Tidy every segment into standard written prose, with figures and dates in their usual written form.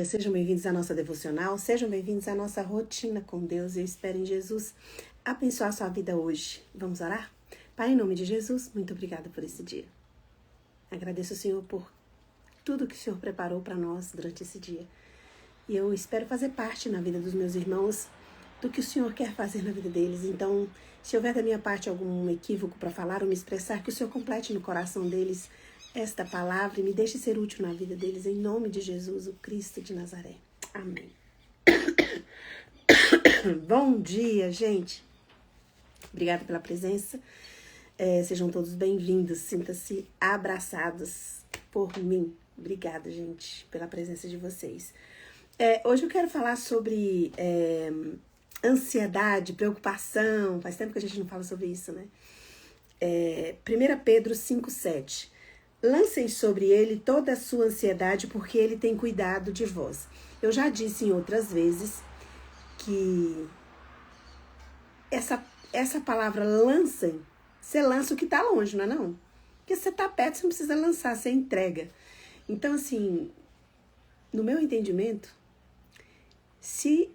Sejam bem-vindos à nossa devocional, sejam bem-vindos à nossa rotina com Deus. Eu espero em Jesus abençoar a sua vida hoje. Vamos orar? Pai, em nome de Jesus, muito obrigada por esse dia. Agradeço ao Senhor por tudo que o Senhor preparou para nós durante esse dia. E eu espero fazer parte na vida dos meus irmãos do que o Senhor quer fazer na vida deles. Então, se houver da minha parte algum equívoco para falar ou me expressar, que o Senhor complete no coração deles esta palavra e me deixe ser útil na vida deles, em nome de Jesus, o Cristo de Nazaré. Amém. Bom dia, gente. Obrigada pela presença. Sejam todos bem-vindos. Sinta-se abraçados por mim. Obrigada, gente, pela presença de vocês. Hoje eu quero falar sobre ansiedade, preocupação. Faz tempo que a gente não fala sobre isso, né? 1 Pedro 5,7. Lancem sobre ele toda a sua ansiedade, porque ele tem cuidado de vós. Eu já disse em outras vezes que essa palavra lancem, você lança o que está longe, não é não? Porque se você está perto, você não precisa lançar, você entrega. Então, assim, no meu entendimento, se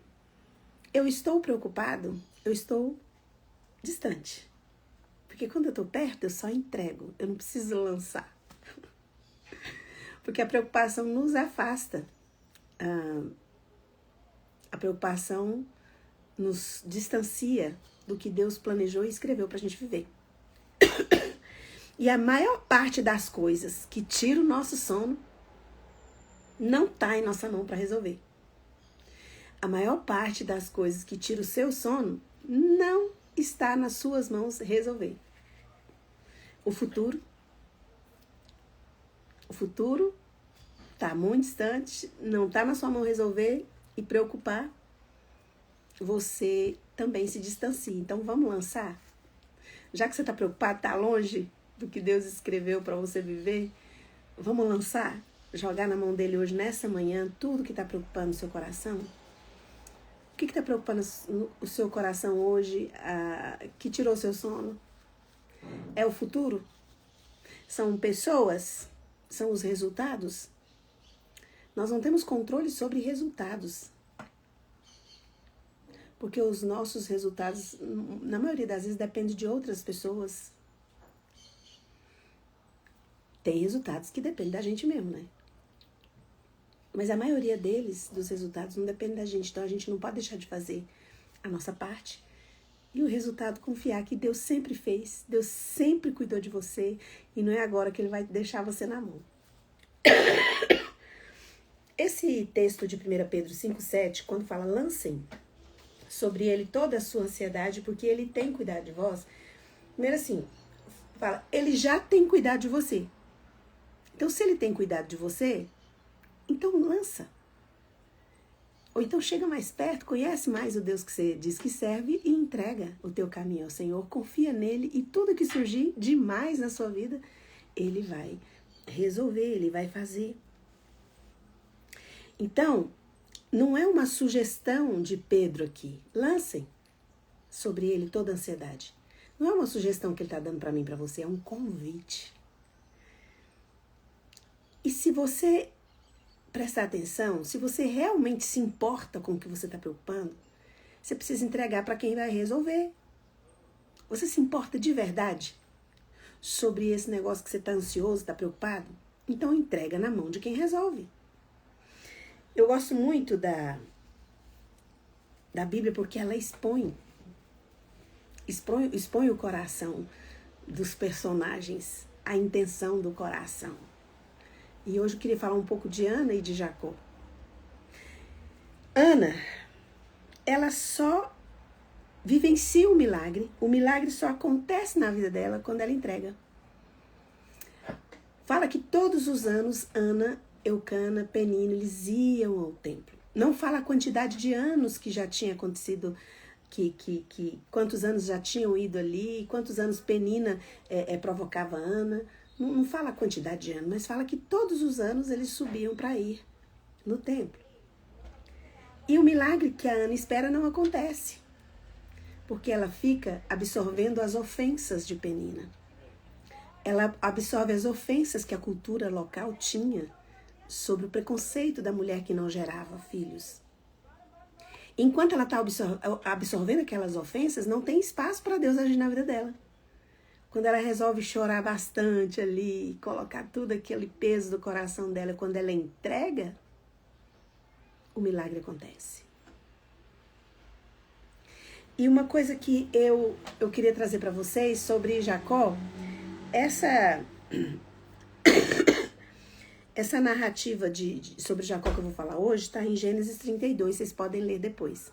eu estou preocupado, eu estou distante. Porque quando eu estou perto, eu só entrego, eu não preciso lançar. Porque a preocupação nos afasta. A preocupação nos distancia do que Deus planejou e escreveu para a gente viver. E a maior parte das coisas que tira o nosso sono não está em nossa mão para resolver. A maior parte das coisas que tira o seu sono não está nas suas mãos resolver. O futuro está muito distante, não está na sua mão resolver e preocupar, você também se distancia. Então vamos lançar? Já que você está preocupado, está longe do que Deus escreveu para você viver, vamos lançar? Jogar na mão dele hoje, nessa manhã, tudo que está preocupando o seu coração? O que está preocupando o seu coração hoje, que tirou o seu sono? É o futuro? São pessoas? São os resultados? Nós não temos controle sobre resultados. Porque os nossos resultados, na maioria das vezes, dependem de outras pessoas. Tem resultados que dependem da gente mesmo, né? Mas a maioria deles, dos resultados, não depende da gente. Então a gente não pode deixar de fazer a nossa parte. E o resultado, confiar que Deus sempre fez, Deus sempre cuidou de você, e não é agora que Ele vai deixar você na mão. Esse texto de 1 Pedro 5,7, quando fala lancem sobre ele toda a sua ansiedade, porque ele tem cuidado de vós, primeiro assim, fala, ele já tem cuidado de você. Então, se ele tem cuidado de você, então lança. Ou então chega mais perto, conhece mais o Deus que você diz que serve e entrega o teu caminho ao Senhor, confia nele e tudo que surgir demais na sua vida, ele vai resolver, ele vai fazer. Então, não é uma sugestão de Pedro aqui. Lancem sobre ele toda a ansiedade. Não é uma sugestão que ele está dando para mim e para você, é um convite. E se você prestar atenção, se você realmente se importa com o que você está preocupando, você precisa entregar para quem vai resolver. Você se importa de verdade sobre esse negócio que você está ansioso, está preocupado? Então entrega na mão de quem resolve. Eu gosto muito da Bíblia porque ela expõe o coração dos personagens, a intenção do coração. E hoje eu queria falar um pouco de Ana e de Jacó. Ana, ela só vivencia o milagre só acontece na vida dela quando ela entrega. Fala que todos os anos Ana, Eucana, Penina, eles iam ao templo. Não fala a quantidade de anos que já tinha acontecido, quantos anos já tinham ido ali, quantos anos Penina provocava Ana. Não fala a quantidade de anos, mas fala que todos os anos eles subiam para ir no templo. E o milagre que a Ana espera não acontece, porque ela fica absorvendo as ofensas de Penina. Ela absorve as ofensas que a cultura local tinha sobre o preconceito da mulher que não gerava filhos. Enquanto ela está absorvendo aquelas ofensas, não tem espaço para Deus agir na vida dela. Quando ela resolve chorar bastante ali, colocar tudo aquele peso do coração dela, quando ela entrega, o milagre acontece. E uma coisa que eu queria trazer para vocês sobre Jacó, essa narrativa sobre Jacó que eu vou falar hoje está em Gênesis 32, vocês podem ler depois.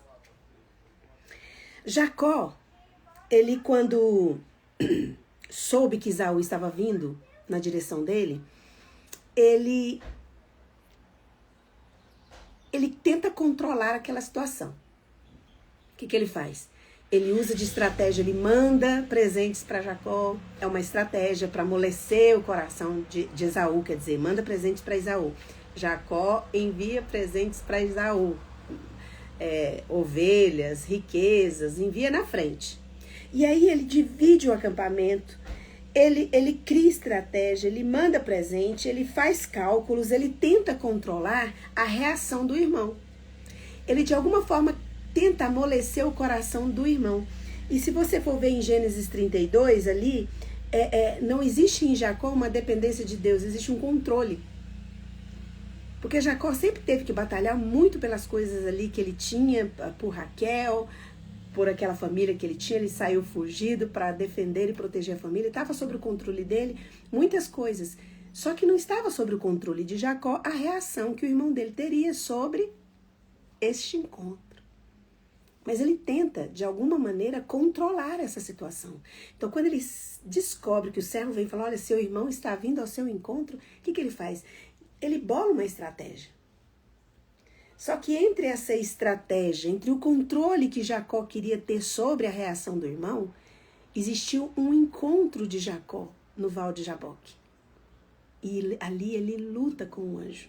Jacó, ele quando soube que Esaú estava vindo na direção dele, ele tenta controlar aquela situação. O que ele faz? Ele usa de estratégia, ele manda presentes para Jacó, é uma estratégia para amolecer o coração de Esaú, quer dizer, manda presentes para Esaú. Jacó envia presentes para Esaú, ovelhas, riquezas, envia na frente. E aí ele divide o acampamento, ele cria estratégia, ele manda presente, ele faz cálculos, ele tenta controlar a reação do irmão. Ele de alguma forma tenta amolecer o coração do irmão. E se você for ver em Gênesis 32 ali, não existe em Jacó uma dependência de Deus, existe um controle. Porque Jacó sempre teve que batalhar muito pelas coisas ali que ele tinha, por Raquel, por aquela família que ele tinha, ele saiu fugido para defender e proteger a família, estava sob o controle dele, muitas coisas. Só que não estava sob o controle de Jacó a reação que o irmão dele teria sobre este encontro. Mas ele tenta, de alguma maneira, controlar essa situação. Então, quando ele descobre que o servo vem falar, olha, seu irmão está vindo ao seu encontro, o que ele faz? Ele bola uma estratégia. Só que entre essa estratégia, entre o controle que Jacó queria ter sobre a reação do irmão, existiu um encontro de Jacó no Val de Jaboque. E ali ele luta com o anjo.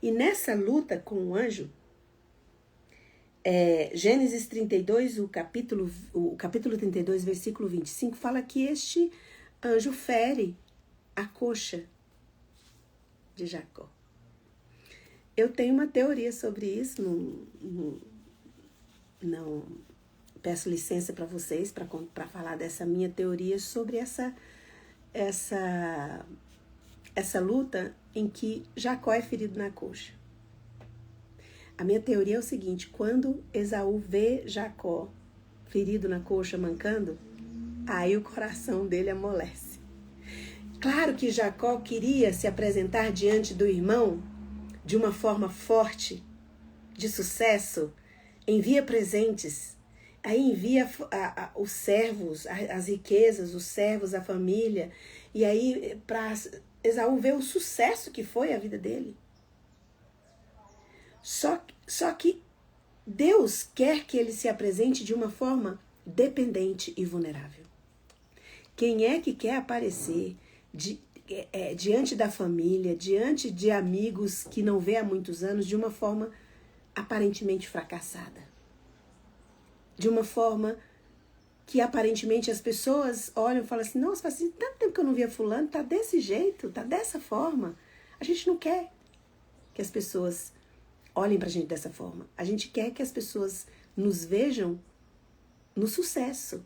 E nessa luta com o anjo, Gênesis 32, o capítulo 32, versículo 25, fala que este anjo fere a coxa de Jacó. Eu tenho uma teoria sobre isso, não peço licença para vocês para falar dessa minha teoria sobre essa luta em que Jacó é ferido na coxa. A minha teoria é o seguinte, quando Esaú vê Jacó ferido na coxa, mancando, aí o coração dele amolece. Claro que Jacó queria se apresentar diante do irmão de uma forma forte, de sucesso, envia presentes, aí envia os servos, as riquezas, os servos, a família, e aí para Esaú ver o sucesso que foi a vida dele. Só que Deus quer que ele se apresente de uma forma dependente e vulnerável. Quem é que quer aparecer diante da família, diante de amigos que não vê há muitos anos, de uma forma aparentemente fracassada? De uma forma que aparentemente as pessoas olham e falam assim, nossa, faz tanto tempo que eu não via fulano, tá desse jeito, tá dessa forma. A gente não quer que as pessoas olhem pra gente dessa forma. A gente quer que as pessoas nos vejam no sucesso.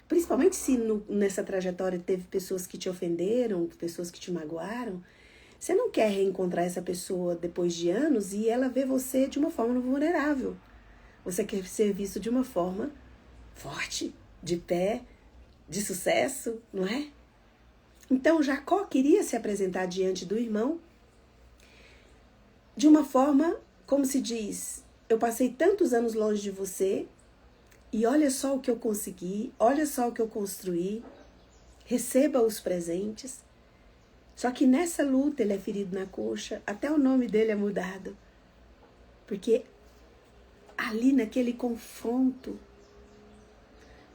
Principalmente se nessa trajetória teve pessoas que te ofenderam, pessoas que te magoaram. Você não quer reencontrar essa pessoa depois de anos e ela vê você de uma forma vulnerável. Você quer ser visto de uma forma forte, de pé, de sucesso, não é? Então Jacó queria se apresentar diante do irmão de uma forma, como se diz, eu passei tantos anos longe de você e olha só o que eu consegui, olha só o que eu construí, receba os presentes. Só que nessa luta ele é ferido na coxa, até o nome dele é mudado. Porque ali naquele confronto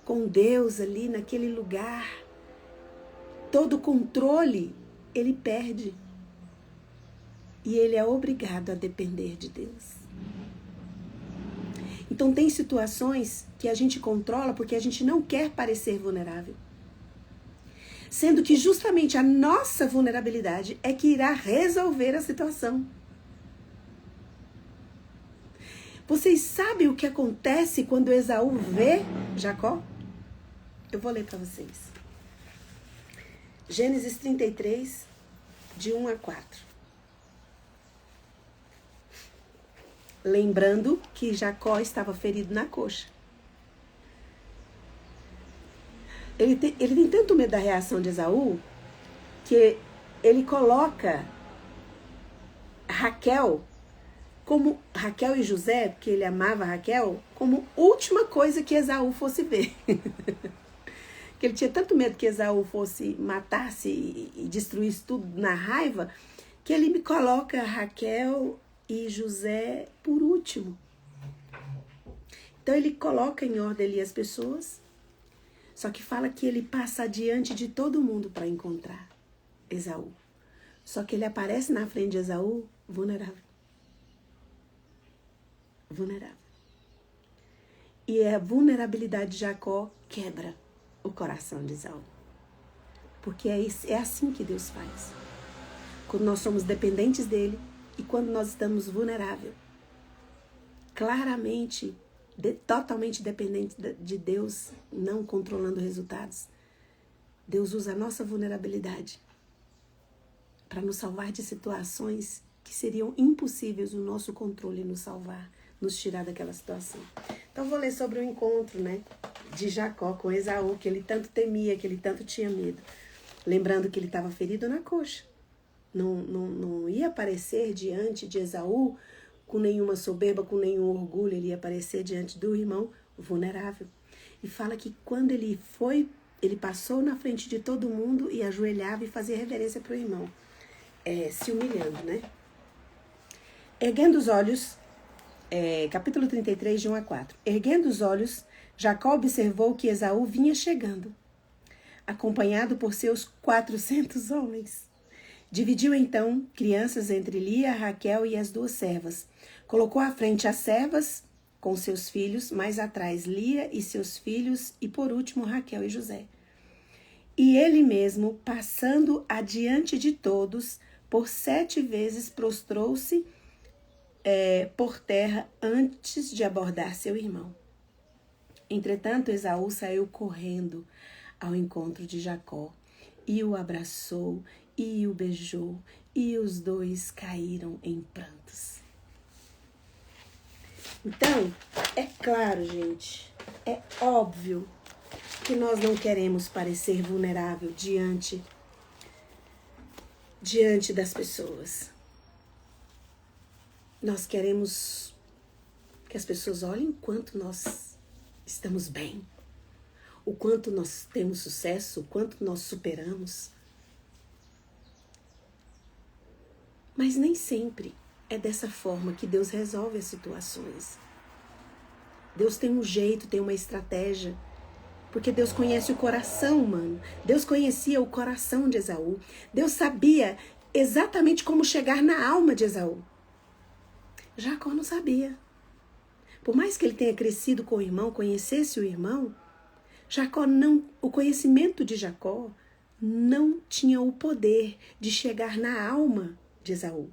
com Deus, ali naquele lugar, todo o controle ele perde. E ele é obrigado a depender de Deus. Então tem situações que a gente controla porque a gente não quer parecer vulnerável. Sendo que justamente a nossa vulnerabilidade é que irá resolver a situação. Vocês sabem o que acontece quando Esaú vê Jacó? Eu vou ler para vocês. Gênesis 33, de 1 a 4. Lembrando que Jacó estava ferido na coxa. Ele tem tanto medo da reação de Esaú que ele coloca Raquel e José, porque ele amava Raquel, como última coisa que Esaú fosse ver. Que ele tinha tanto medo que Esaú fosse matar-se e destruísse tudo na raiva, que ele me coloca Raquel e José por último. Então ele coloca em ordem ali as pessoas, só que fala que ele passa adiante de todo mundo para encontrar Esaú. Só que ele aparece na frente de Esaú vulnerável. Vulnerável. E a vulnerabilidade de Jacó quebra o coração de Esaú. Porque é assim que Deus faz. Quando nós somos dependentes dele e quando nós estamos vulneráveis. Claramente, totalmente dependentes de Deus, não controlando resultados. Deus usa a nossa vulnerabilidade para nos salvar de situações que seriam impossíveis o nosso controle nos salvar, nos tirar daquela situação. Então, vou ler sobre o encontro, de Jacó com Esaú, que ele tanto temia, que ele tanto tinha medo. Lembrando que ele estava ferido na coxa. Não ia aparecer diante de Esaú com nenhuma soberba, com nenhum orgulho. Ele ia aparecer diante do irmão vulnerável. E fala que quando ele passou na frente de todo mundo e ajoelhava e fazia reverência para o irmão. Se humilhando, Erguendo os olhos, capítulo 33, de 1 a 4. Erguendo os olhos, Jacó observou que Esaú vinha chegando, acompanhado por seus 400 homens. Dividiu então crianças entre Lia, Raquel e as 2 servas. Colocou à frente as servas com seus filhos, mais atrás Lia e seus filhos e por último Raquel e José. E ele mesmo, passando adiante de todos, por 7 vezes prostrou-se por terra antes de abordar seu irmão. Entretanto, Esaú saiu correndo ao encontro de Jacó e o abraçou e o beijou e os 2 caíram em prantos. Então, é claro, gente, é óbvio que nós não queremos parecer vulnerável diante das pessoas. Nós queremos que as pessoas olhem o quanto nós estamos bem, o quanto nós temos sucesso, o quanto nós superamos. Mas nem sempre é dessa forma que Deus resolve as situações. Deus tem um jeito, tem uma estratégia, porque Deus conhece o coração humano. Deus conhecia o coração de Esaú. Deus sabia exatamente como chegar na alma de Esaú. Jacó não sabia. Por mais que ele tenha crescido com o irmão, conhecesse o irmão, o conhecimento de Jacó não tinha o poder de chegar na alma de Esaú.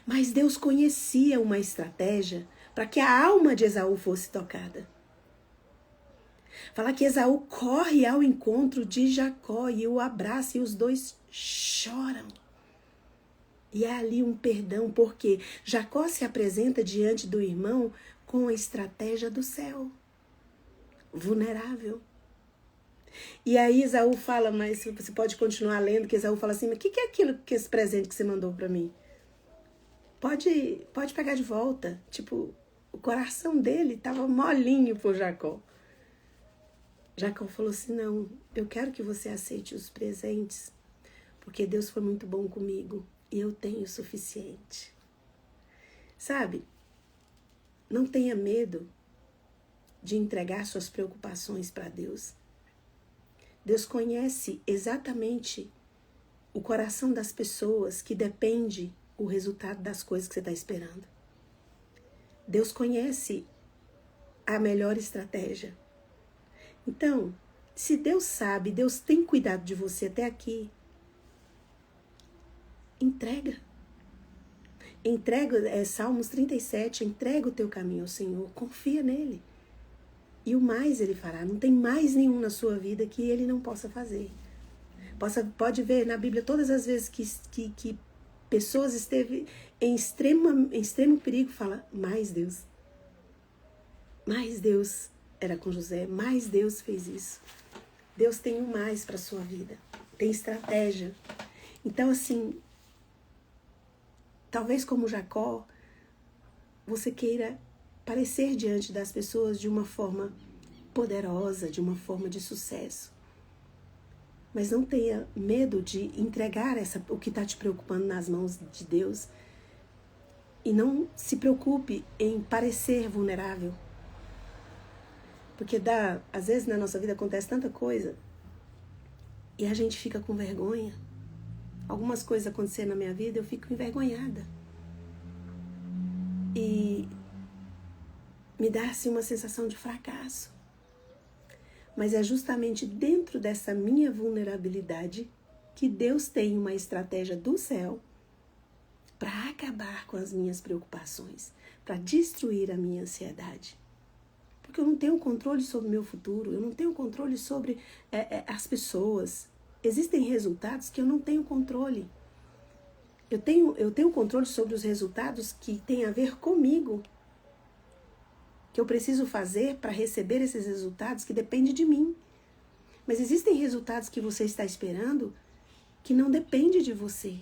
Mas Deus conhecia uma estratégia para que a alma de Esaú fosse tocada. Fala que Esaú corre ao encontro de Jacó e o abraça e os 2 choram. E há ali um perdão, porque Jacó se apresenta diante do irmão com a estratégia do céu. Vulnerável. E aí Esaú fala, mas você pode continuar lendo, que Esaú fala assim, mas o que é aquilo, que esse presente que você mandou para mim? Pode pegar de volta. Tipo, o coração dele estava molinho por Jacó. Jacó falou assim, não, eu quero que você aceite os presentes, porque Deus foi muito bom comigo. E eu tenho o suficiente. Sabe? Não tenha medo de entregar suas preocupações para Deus. Deus conhece exatamente o coração das pessoas que depende o resultado das coisas que você está esperando. Deus conhece a melhor estratégia. Então, se Deus sabe, Deus tem cuidado de você até aqui, entrega. Entrega, Salmos 37, entrega o teu caminho ao Senhor, confia nele. E o mais ele fará. Não tem mais nenhum na sua vida que ele não possa fazer. Pode ver na Bíblia todas as vezes que pessoas esteve em extremo perigo, fala, mais Deus. Mais Deus era com José, mais Deus fez isso. Deus tem um mais para a sua vida. Tem estratégia. Então, assim, talvez como Jacó, você queira parecer diante das pessoas de uma forma poderosa, de uma forma de sucesso. Mas não tenha medo de entregar o que está te preocupando nas mãos de Deus. E não se preocupe em parecer vulnerável. Porque às vezes na nossa vida acontece tanta coisa e a gente fica com vergonha. Algumas coisas aconteceram na minha vida, eu fico envergonhada. E me dá assim uma sensação de fracasso. Mas é justamente dentro dessa minha vulnerabilidade que Deus tem uma estratégia do céu para acabar com as minhas preocupações, para destruir a minha ansiedade. Porque eu não tenho controle sobre o meu futuro, eu não tenho controle sobre as pessoas. Existem resultados que eu não tenho controle. Eu tenho controle sobre os resultados que têm a ver comigo, que eu preciso fazer para receber esses resultados que dependem de mim. Mas existem resultados que você está esperando que não dependem de você.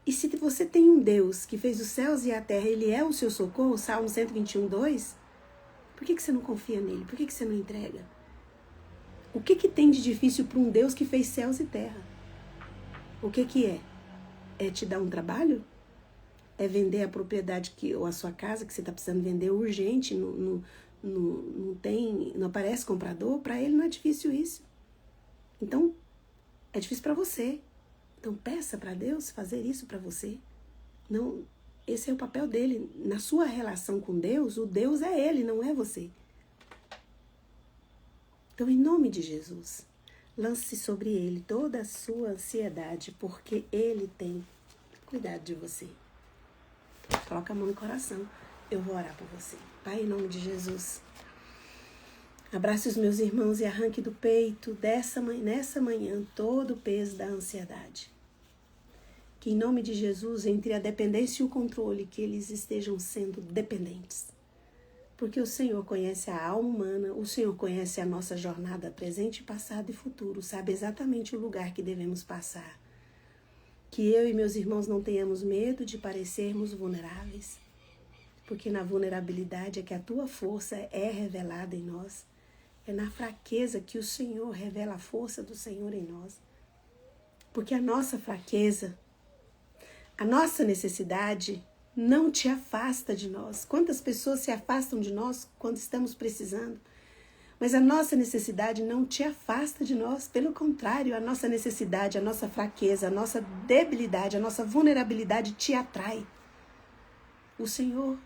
E se você tem um Deus que fez os céus e a terra, Ele é o seu socorro, Salmo 121, 2, por que você não confia nele? Por que você não entrega? O que tem de difícil para um Deus que fez céus e terra? O que é? É te dar um trabalho? É vender a propriedade ou a sua casa que você está precisando vender urgente, não aparece comprador? Para ele não é difícil isso. Então, é difícil para você. Então, peça para Deus fazer isso para você. Não, esse é o papel dele. Na sua relação com Deus, o Deus é ele, não é você. Então, em nome de Jesus, lance sobre ele toda a sua ansiedade, porque ele tem cuidado de você. Coloca a mão no coração. Eu vou orar por você. Pai, em nome de Jesus, abrace os meus irmãos e arranque do peito nessa manhã todo o peso da ansiedade. Que em nome de Jesus, entre a dependência e o controle, que eles estejam sendo dependentes. Porque o Senhor conhece a alma humana, o Senhor conhece a nossa jornada presente, passado e futuro, sabe exatamente o lugar que devemos passar. Que eu e meus irmãos não tenhamos medo de parecermos vulneráveis, porque na vulnerabilidade é que a tua força é revelada em nós. É na fraqueza que o Senhor revela a força do Senhor em nós. Porque a nossa fraqueza, a nossa necessidade não te afasta de nós. Quantas pessoas se afastam de nós quando estamos precisando? Mas a nossa necessidade não te afasta de nós. Pelo contrário, a nossa necessidade, a nossa fraqueza, a nossa debilidade, a nossa vulnerabilidade te atrai. O Senhor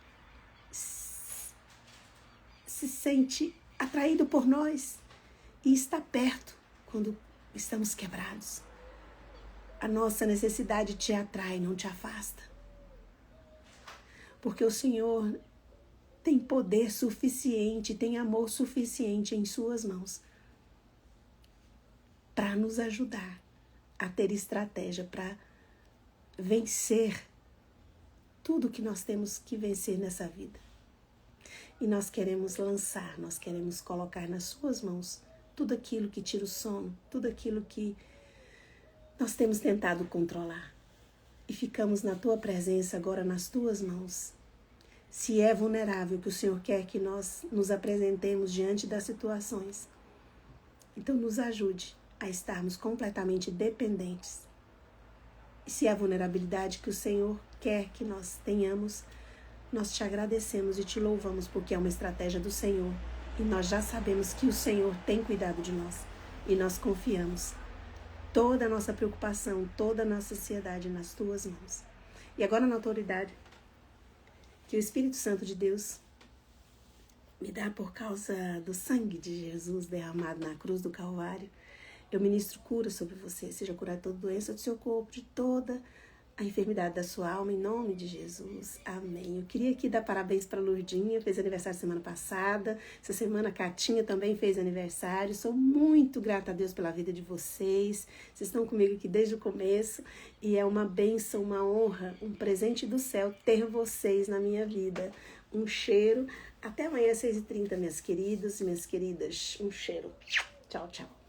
se sente atraído por nós e está perto quando estamos quebrados. A nossa necessidade te atrai, não te afasta. Porque o Senhor tem poder suficiente, tem amor suficiente em suas mãos para nos ajudar a ter estratégia para vencer tudo que nós temos que vencer nessa vida. E nós queremos lançar, nós queremos colocar nas suas mãos tudo aquilo que tira o sono, tudo aquilo que nós temos tentado controlar. E ficamos na tua presença agora nas tuas mãos. Se é vulnerável que o Senhor quer que nós nos apresentemos diante das situações, então nos ajude a estarmos completamente dependentes. E se é a vulnerabilidade que o Senhor quer que nós tenhamos, nós te agradecemos e te louvamos porque é uma estratégia do Senhor. E nós já sabemos que o Senhor tem cuidado de nós. E nós confiamos toda a nossa preocupação, toda a nossa ansiedade nas tuas mãos. E agora na autoridade que o Espírito Santo de Deus me dá por causa do sangue de Jesus derramado na cruz do Calvário. Eu ministro cura sobre você, seja curada toda doença do seu corpo, de toda a enfermidade da sua alma, em nome de Jesus. Amém. Eu queria aqui dar parabéns para a Lourdinha, fez aniversário semana passada. Essa semana a Catinha também fez aniversário. Sou muito grata a Deus pela vida de vocês. Vocês estão comigo aqui desde o começo e é uma bênção, uma honra, um presente do céu ter vocês na minha vida. Um cheiro. Até amanhã às 6h30, minhas queridos e minhas queridas. Um cheiro. Tchau, tchau.